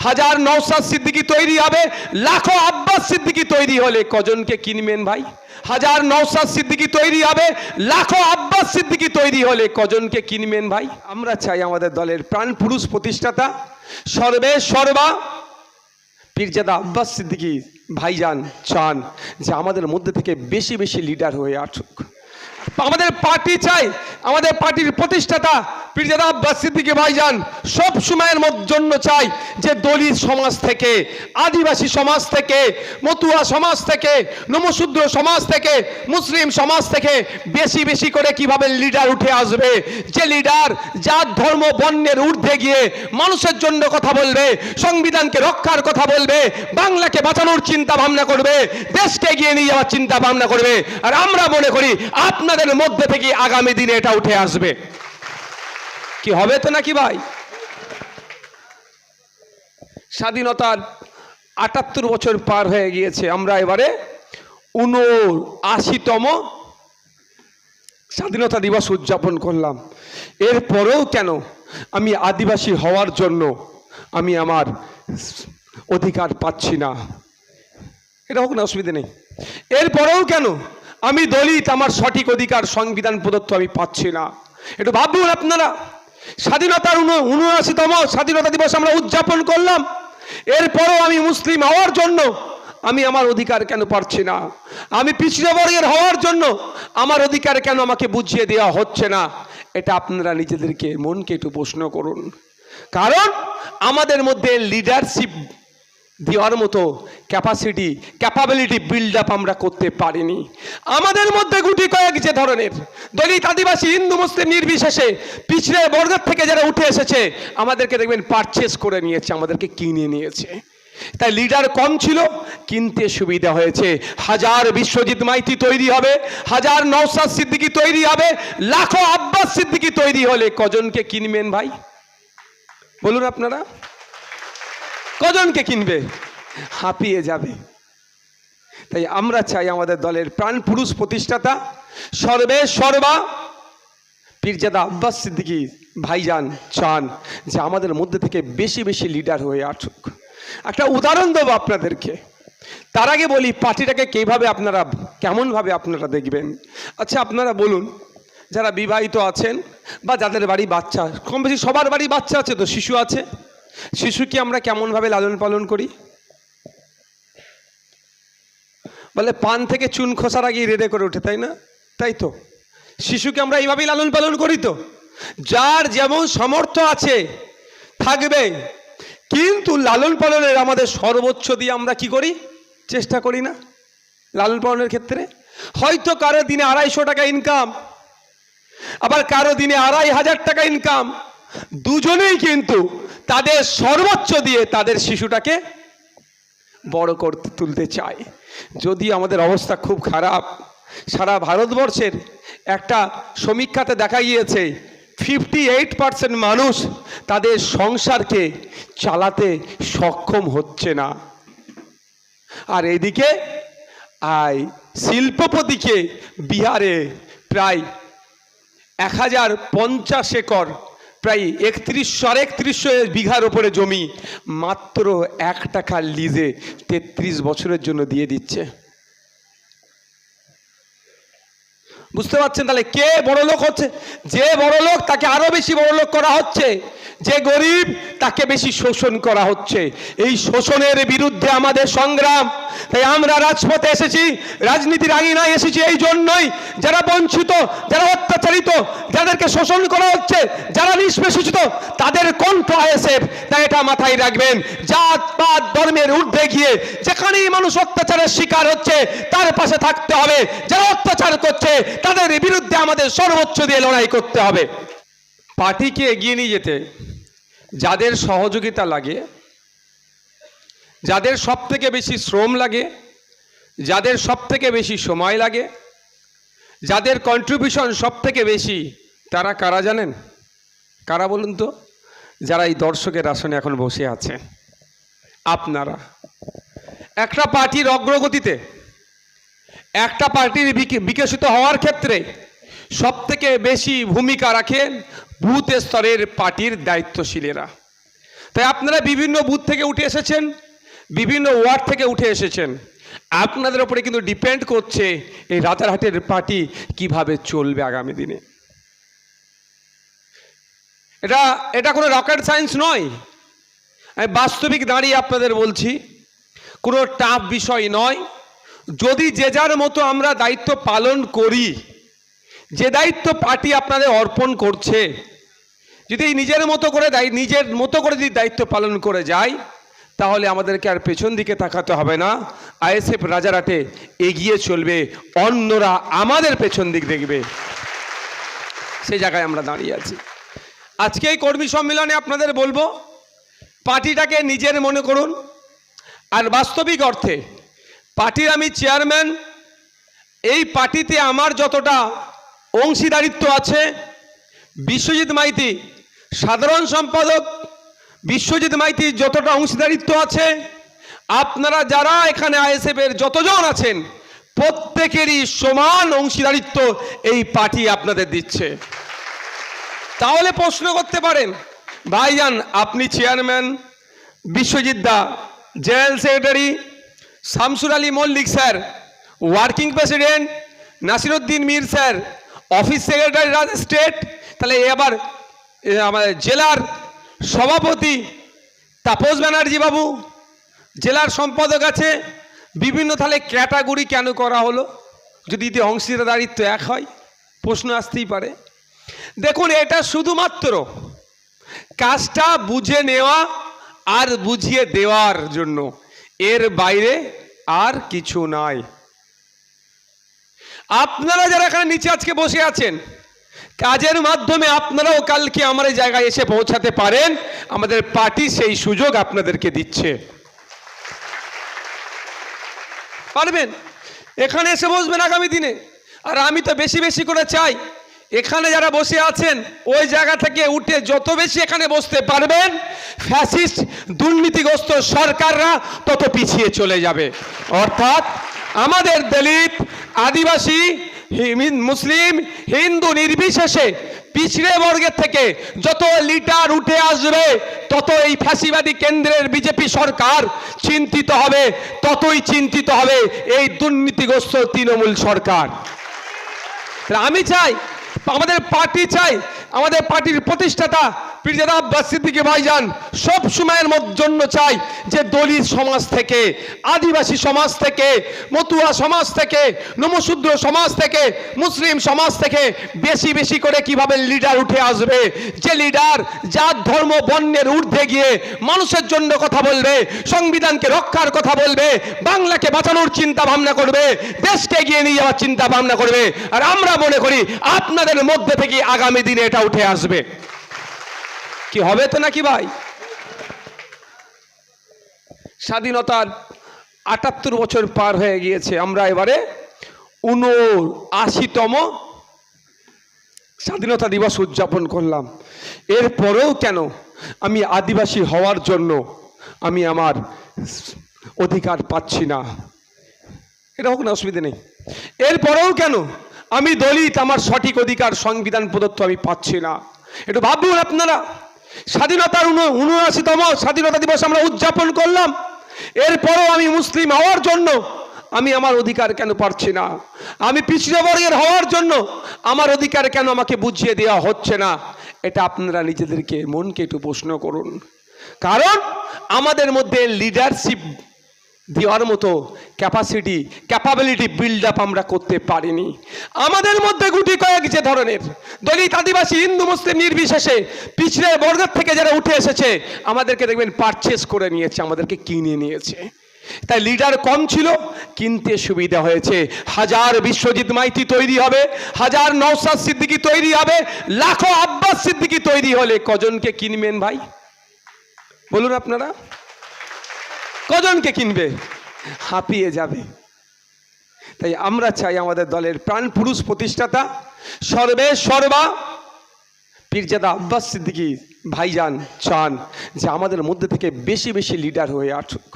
হাজার নওশাদ সিদ্দিকী তৈরি হবে, লাখো আব্বাস সিদ্দিকী তৈরি হলে কজনকে কিনবেন ভাই? হাজার নওশাদ সিদ্দিকী তৈরি হবে, লাখো আব্বাস সিদ্দিকী তৈরি হলে কজনকে কিনবেন ভাই? আমরা চাই আমাদের দলের প্রাণ পুরুষ প্রতিষ্ঠাতা সর্বে সর্বা পীরজাদা আব্বাস সিদ্দিকী ভাইজান চান যে আমাদের মধ্যে থেকে বেশি বেশি লিডার হয়ে আসুক। আমাদের পার্টি চাই, আমাদের পার্টির প্রতিষ্ঠাতা পীরজাদা আব্বাস সিদ্দিকী ভাইজান সব সময়ের জন্য চাই যে দলিত সমাজ থেকে, আদিবাসী সমাজ থেকে, মতুয়া সমাজ থেকে, নমশূদ্র সমাজ থেকে, মুসলিম সমাজ থেকে বেশি বেশি করে কিভাবে লিডার উঠে আসবে, যে লিডার জাত ধর্ম বর্ণের ঊর্ধ্বে গিয়ে মানুষের জন্য কথা বলবে, সংবিধানকে রক্ষার কথা বলবে, বাংলাকে বাঁচানোর চিন্তা ভাবনা করবে, দেশকে এগিয়ে নিয়ে যাওয়ার চিন্তা ভাবনা করবে। আর আমরা মনে করি আপনাদের মধ্যে থেকে আগামী দিনে এটা উঠে আসবে। কি হবে তো নাকি ভাই? স্বাধীনতার ৭৮ বছর পার হয়ে গিয়েছে, আমরা এবারে ৭৯তম স্বাধীনতা দিবস উদযাপন করলাম। এরপরেও কেন আমি আদিবাসী হওয়ার জন্য আমি আমার অধিকার পাচ্ছি না? এটা হোক না, অসুবিধা নেই। এরপরেও কেন আমি দলিত, আমার সঠিক অধিকার সংবিধান প্রদত্ত আমি পাচ্ছি না? একটু ভাবুন আপনারা। স্বাধীনতার ৭৯তম স্বাধীনতা দিবস আমরা উদযাপন করলাম, এরপরও আমি মুসলিম হওয়ার জন্য আমি আমার অধিকার কেন পাচ্ছি না? আমি পিছিয়ে বর্গের হওয়ার জন্য আমার অধিকার কেন আমাকে বুঝিয়ে দেওয়া হচ্ছে না? এটা আপনারা নিজেদেরকে মনকে একটু প্রশ্ন করুন। কারণ আমাদের মধ্যে লিডারশিপ দেওয়ার মতো ক্যাপাবিলিটি বিল্ড আপ আমরা করতে পারিনি। আমাদের মধ্যে গুটি কয়েক যে ধরনের দলিত, আদিবাসী, হিন্দু, মুসলিম নির্বিশেষে পিছড়ে বর্গের থেকে যারা উঠে এসেছে আমাদেরকে দেখবেন পারচেস করে নিয়েছে, আমাদেরকে কিনে নিয়েছে। তাই লিডার কম ছিল, কিনতে সুবিধা হয়েছে। হাজার বিশ্বজিৎ মাইতি তৈরি হবে, হাজার নওশাদ সিদ্দিকী তৈরি হবে, লাখো আব্বাস সিদ্দিকী তৈরি হলে কজনকে কিনবেন ভাই? বলুন আপনারা, কজনকে কিনবে? হাঁপিয়ে যাবে। তাই আমরা চাই আমাদের দলের প্রাণ পুরুষ প্রতিষ্ঠাতা সর্বে সর্বা পীরজাদা আব্বাস সিদ্দিকী ভাইজান চান যে আমাদের মধ্যে থেকে বেশি বেশি লিডার হয়ে আসুক। একটা উদাহরণ দেবো আপনাদেরকে। তার আগে বলি পার্টিটাকে কিভাবে আপনারা, কেমনভাবে আপনারা দেখবেন। আচ্ছা আপনারা বলুন, যারা বিবাহিত আছেন বা যাদের বাড়ি বাচ্চা, কম বেশি সবার বাড়ি বাচ্চা আছে, তো শিশু আছে, শিশুকে আমরা কেমনভাবে লালন পালন করি? বলে পান থেকে চুন খোসার আগেই রেডে করে ওঠে, তাই না? তাই তো, শিশুকে আমরা এইভাবেই লালন পালন করি। তো যার যেমন সামর্থ্য আছে থাকবে, কিন্তু লালন পালনের আমাদের সর্বোচ্চ দিয়ে আমরা কি করি? চেষ্টা করি না লালন পালনের ক্ষেত্রে? হয়তো কারো দিনে ২৫০ টাকা ইনকাম, আবার কারো দিনে ২৫০০ টাকা ইনকাম, দুজনেই কিন্তু তাদের সর্বোচ্চ দিয়ে তাদের শিশুটাকে বড় করতে তুলতে চায়। যদি আমাদের অবস্থা খুব খারাপ, সারা ভারতবর্ষের একটা সমীক্ষাতে দেখা গিয়েছে 58% মানুষ তাদের সংসারকে চালাতে সক্ষম হচ্ছে না। আর এদিকে শিল্পপতিকে বিহারে প্রায় 1050 একর, প্রায় ৩১০০ বিঘার উপরে জমি মাত্র 1 টাকা লিজে 33 বছরের জন্য দিয়ে দিচ্ছে। বুঝতে পারছেন? তাহলে কে বড় লোক হচ্ছে? যে বড় লোক তাকে আরো বেশি বড় লোক করা হচ্ছে, যে গরিব তাকে বেশি শোষণ করা হচ্ছে। এই শোষণের বিরুদ্ধে আমাদের সংগ্রাম। তাই আমরা রাজপথে এসেছি, রাজনীতির আঙিনায় এসেছি এই জন্যই, যারা বঞ্চিত, যারা অত্যাচারিত, যাদেরকে শোষণ করা হচ্ছে, যারা নিষ্পেষিত, তাদের কণ্ঠ আইএসএফ। তাই এটা মাথায় রাখবেন, জাত পাত ধর্মের ঊর্ধ্বে গিয়ে যেখানেই মানুষ অত্যাচারের শিকার হচ্ছে তার পাশে থাকতে হবে। যারা অত্যাচার করছে তাদের বিরুদ্ধে আমাদের সর্বোচ্চ দিয়ে লড়াই করতে হবে। পার্টিকে এগিয়ে নিয়ে যেতে যাদের সহযোগিতা লাগে, যাদের সব থেকে বেশি শ্রম লাগে, যাদের সব থেকে বেশি সময় লাগে, যাদের কন্ট্রিবিউশন সব থেকে বেশি, তারা কারা জানেন? কারা বলুন তো? যারা এই দর্শকের আসনে এখন বসে আছে, আপনারা। একটা পার্টির অগ্রগতিতে, একটা পার্টির বিকশিত হওয়ার ক্ষেত্রে সব থেকে বেশি ভূমিকা রাখেন বুথ স্তরের পার্টির দায়িত্বশীলেরা। তাই আপনারা বিভিন্ন বুথ থেকে উঠে এসেছেন, বিভিন্ন ওয়ার্ড থেকে উঠে এসেছেন। আপনাদের উপরে কিন্তু ডিপেন্ড করছে এই রাজারহাটের পার্টি কিভাবে চলবে আগামী দিনে। এটা কোনো রকেট সায়েন্স নয়, আমি বাস্তবিক দাঁড়িয়ে আপনাদের বলছি, কোনো টাফ বিষয় নয়। যদি যে যার মতো আমরা দায়িত্ব পালন করি, যে দায়িত্ব পার্টি আপনাদের অর্পণ করছে, যদি নিজের মতো করে যদি দায়িত্ব পালন করে যায়, তাহলে আমাদেরকে আর পেছন দিকে তাকাতে হবে না। আইএসএফ রাজারহাটে এগিয়ে চলবে, অন্যরা আমাদের পেছন দিক দেখবে, সেই জায়গায় আমরা দাঁড়িয়ে আছি। আজকে এই কর্মী সম্মেলনে আপনাদের বলবো, পার্টিটাকে নিজের মনে করুন। আর বাস্তবিক অর্থে পার্টির আমি চেয়ারম্যান, এই পার্টিতে আমার যতটা অংশীদারিত্ব আছে, বিশ্বজিৎ মাইতি সাধারণ সম্পাদক, বিশ্বজিৎ মাইতির যতটা অংশীদারিত্ব আছে, আপনারা যারা এখানে আইএসএফের যতজন আছেন প্রত্যেকেরই সমান অংশীদারিত্ব এই পার্টি আপনাদের দিচ্ছে। তাহলে প্রশ্ন করতে পারেন, ভাইজান আপনি chairman, Biswajit da general secretary, Shamsur Ali Mallick sir working president, Nasiruddin Mir sir office secretary state, তাহলে এবার আমাদের জেলার সভাপতি তাপস ব্যানার্জি বাবু জেলার সম্পাদক আছে, বিভিন্ন তাহলে ক্যাটাগরি কেন করা হলো? যদি অংশীদারিত্ব এক হয়, প্রশ্ন আসতেই পারে। দেখুন, এটা শুধুমাত্র কাজটা বুঝে নেওয়া আর বুঝিয়ে দেওয়ার জন্য, এর বাইরে আর কিছু নাই। আপনারা যারা এখানে নিচে আজকে বসে আছেন, কাজের মাধ্যমে আপনারাও কালকে আমার এই জায়গায় এসে পৌঁছাতে পারেন, আমাদের পার্টি সেই সুযোগ আপনাদেরকে দিচ্ছে। পারবেন, এখানে এসে বসবেন আগামী দিনে। আর আমি তো বেশি বেশি করে চাই, এখানে যারা বসে আছেন ওই জায়গা থেকে উঠে যত বেশি এখানে বসতে পারবেন, ফ্যাসিস্ট দুর্নীতিগ্রস্ত সরকাররা তত পিছিয়ে চলে যাবে। অর্থাৎ আমাদের দলিত, আদিবাসী, মুসলিম, হিন্দু নির্বিশেষে পিছড়ে বর্গের থেকে যত লিডার উঠে আসবে, তত এই ফ্যাসিবাদী কেন্দ্রের বিজেপি সরকার চিন্তিত হবে, ততই চিন্তিত হবে এই দুর্নীতিগ্রস্ত তৃণমূল সরকার। আমি চাই, আমাদের পার্টি চাই, আমাদের পার্টির প্রতিষ্ঠাতা পীরজাদা আব্বাস সিদ্দিকী ভাইজান সব সময়ের জন্য চাই যে দলিত সমাজ থেকে, আদিবাসী সমাজ থেকে, মতুয়া সমাজ থেকে, নমশূদ্র সমাজ থেকে, মুসলিম সমাজ থেকে বেশি বেশি করে কিভাবে লিডার উঠে আসবে, যে লিডার জাত ধর্ম বর্ণের ঊর্ধ্বে গিয়ে মানুষের জন্য কথা বলবে, সংবিধানকে রক্ষার কথা বলবে, বাংলাকে বাঁচানোর চিন্তা ভাবনা করবে, দেশকে এগিয়ে নিয়ে যাওয়ার চিন্তা ভাবনা করবে। আর আমরা মনে করি আপনাদের মধ্যে থেকে আগামী দিনে এটা উঠে আসবে। কি হবে তো নাকি ভাই? স্বাধীনতার ৭৮ বছর পার হয়ে গিয়েছে, আমরা এবারে ৭৯তম স্বাধীনতা দিবস উদযাপন করলাম। এরপরেও কেন আমি আদিবাসী হওয়ার জন্য আমি আমার অধিকার পাচ্ছি না? এটা হোক না, অসুবিধা নেই। এরপরেও কেন আমি দলিত, আমার সঠিক অধিকার সংবিধান প্রদত্ত আমি পাচ্ছি না? একটু ভাবুন আপনারা। স্বাধীনতার ৭৯তম স্বাধীনতা দিবস আমরা উদযাপন করলাম, এরপরও আমি মুসলিম হওয়ার জন্য আমি আমার অধিকার কেন পাচ্ছি না? আমি পিছড়ে বর্গের হওয়ার জন্য আমার অধিকার কেন আমাকে বুঝিয়ে দেওয়া হচ্ছে না? এটা আপনারা নিজেদেরকে মনকে একটু প্রশ্ন করুন। কারণ আমাদের মধ্যে লিডারশিপ দেওয়ার মতো ক্যাপাবিলিটি বিল্ড আপ আমরা করতে পারিনি। আমাদের মধ্যে গুটি কয়েক যে ধরনের দলিত, আদিবাসী, হিন্দু, মুসলিম নির্বিশেষে পিছড়ে বর্গের থেকে যারা উঠে এসেছে, আমাদেরকে দেখবেন পারচেস করে নিয়েছে, আমাদেরকে কিনে নিয়েছে। তাই লিডার কম ছিল, কিনতে সুবিধা হয়েছে। হাজার বিশ্বজিৎ মাইতি তৈরি হবে, হাজার নওশাদ সিদ্দিকী তৈরি হবে, লাখো আব্বাস সিদ্দিকী তৈরি হলে কজনকে কিনবেন ভাই বলুন আপনারা? কজনকে কিনবে? হাঁপিয়ে যাবে। তাই আমরা চাই আমাদের দলের প্রাণ পুরুষ প্রতিষ্ঠাতা সর্বে সর্বা পীরজাদা আব্বাস সিদ্দিকী ভাইজান চান যে আমাদের মধ্যে থেকে বেশি বেশি লিডার হয়ে আসুক।